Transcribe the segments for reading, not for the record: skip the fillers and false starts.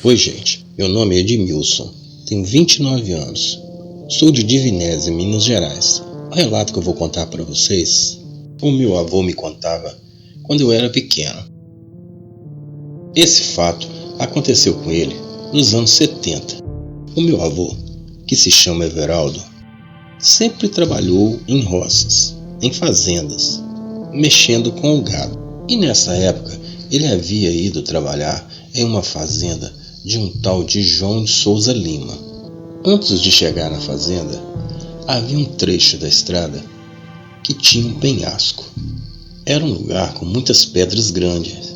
Oi gente, meu nome é Edmilson, tenho 29 anos, sou de Divinópolis, Minas Gerais. O relato que eu vou contar para vocês, o meu avô me contava quando eu era pequeno. Esse fato aconteceu com ele nos anos 70. O meu avô, que se chama Everaldo, sempre trabalhou em roças, em fazendas, mexendo com o gado. E nessa época ele havia ido trabalhar em uma fazenda de um tal de João de Souza Lima. Antes de chegar na fazenda, havia um trecho da estrada que tinha um penhasco. Era um lugar com muitas pedras grandes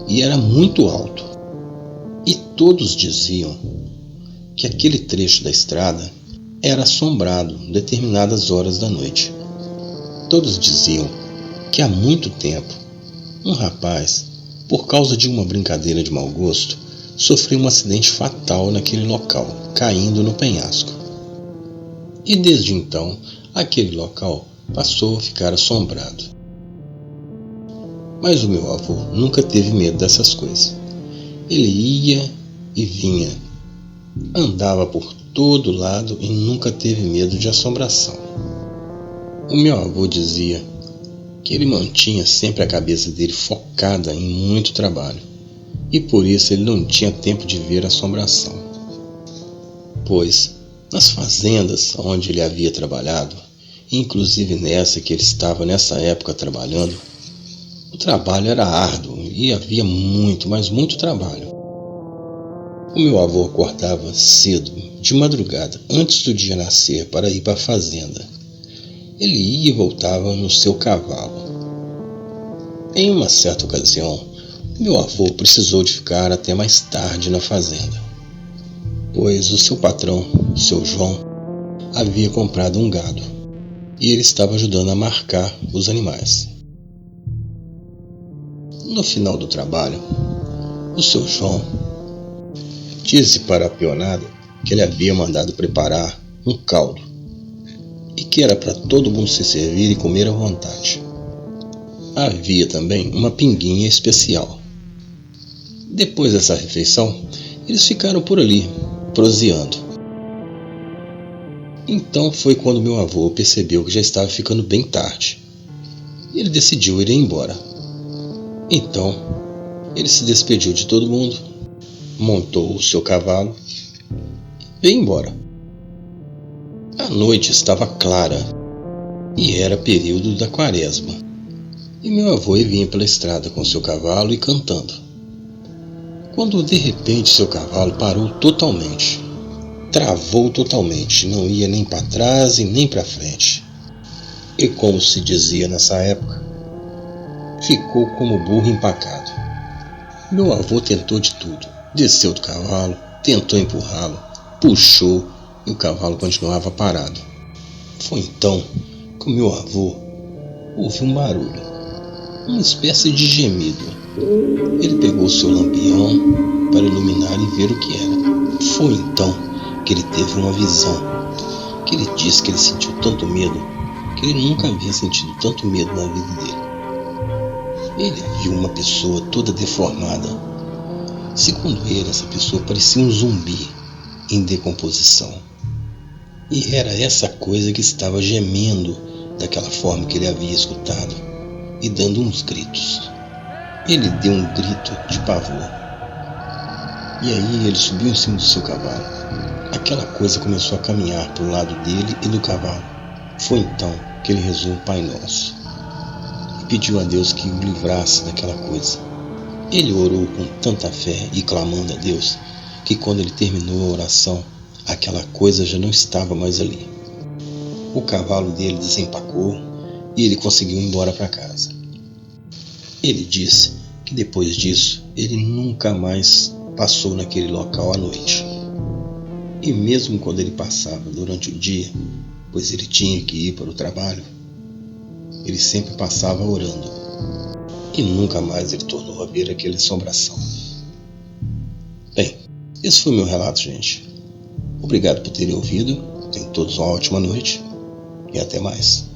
e era muito alto. E todos diziam que aquele trecho da estrada era assombrado em determinadas horas da noite. Todos diziam que há muito tempo um rapaz, por causa de uma brincadeira de mau gosto, sofreu um acidente fatal naquele local, caindo no penhasco. E desde então, aquele local passou a ficar assombrado. Mas o meu avô nunca teve medo dessas coisas. Ele ia e vinha, andava por todo lado e nunca teve medo de assombração. O meu avô dizia que ele mantinha sempre a cabeça dele focada em muito trabalho, e por isso ele não tinha tempo de ver assombração. Pois, nas fazendas onde ele havia trabalhado, inclusive nessa que ele estava nessa época trabalhando, o trabalho era árduo e havia muito, mas muito trabalho. O meu avô acordava cedo, de madrugada, antes do dia nascer, para ir para a fazenda. Ele ia e voltava no seu cavalo. Em uma certa ocasião, meu avô precisou de ficar até mais tarde na fazenda, pois o seu patrão, seu João, havia comprado um gado e ele estava ajudando a marcar os animais. No final do trabalho, o seu João disse para a peonada que ele havia mandado preparar um caldo e que era para todo mundo se servir e comer à vontade. Havia também uma pinguinha especial. Depois dessa refeição, eles ficaram por ali, proseando. Então foi quando meu avô percebeu que já estava ficando bem tarde. E ele decidiu ir embora. Então, ele se despediu de todo mundo, montou o seu cavalo e veio embora. A noite estava clara e era período da quaresma. E meu avô vinha pela estrada com seu cavalo e cantando. Quando de repente seu cavalo parou totalmente. Travou totalmente, não ia nem para trás e nem para frente. E como se dizia nessa época, ficou como burro empacado. Meu avô tentou de tudo. Desceu do cavalo, tentou empurrá-lo, puxou e o cavalo continuava parado. Foi então que o meu avô ouviu um barulho, uma espécie de gemido. Ele pegou seu lampião para iluminar e ver o que era. Foi então que ele teve uma visão, que ele disse que ele sentiu tanto medo, que ele nunca havia sentido tanto medo na vida dele. Ele viu uma pessoa toda deformada. Segundo ele, essa pessoa parecia um zumbi em decomposição. E era essa coisa que estava gemendo daquela forma que ele havia escutado e dando uns gritos. Ele deu um grito de pavor. E aí ele subiu em cima do seu cavalo. Aquela coisa começou a caminhar para o lado dele e do cavalo. Foi então que ele rezou o Pai Nosso e pediu a Deus que o livrasse daquela coisa. Ele orou com tanta fé e clamando a Deus que quando ele terminou a oração, aquela coisa já não estava mais ali. O cavalo dele desempacou e ele conseguiu ir embora para casa. Ele disse que depois disso ele nunca mais passou naquele local à noite. E mesmo quando ele passava durante o dia, pois ele tinha que ir para o trabalho, ele sempre passava orando. E nunca mais ele tornou a ver aquela assombração. Bem, esse foi o meu relato, gente. Obrigado por terem ouvido. Tenham todos uma ótima noite e até mais.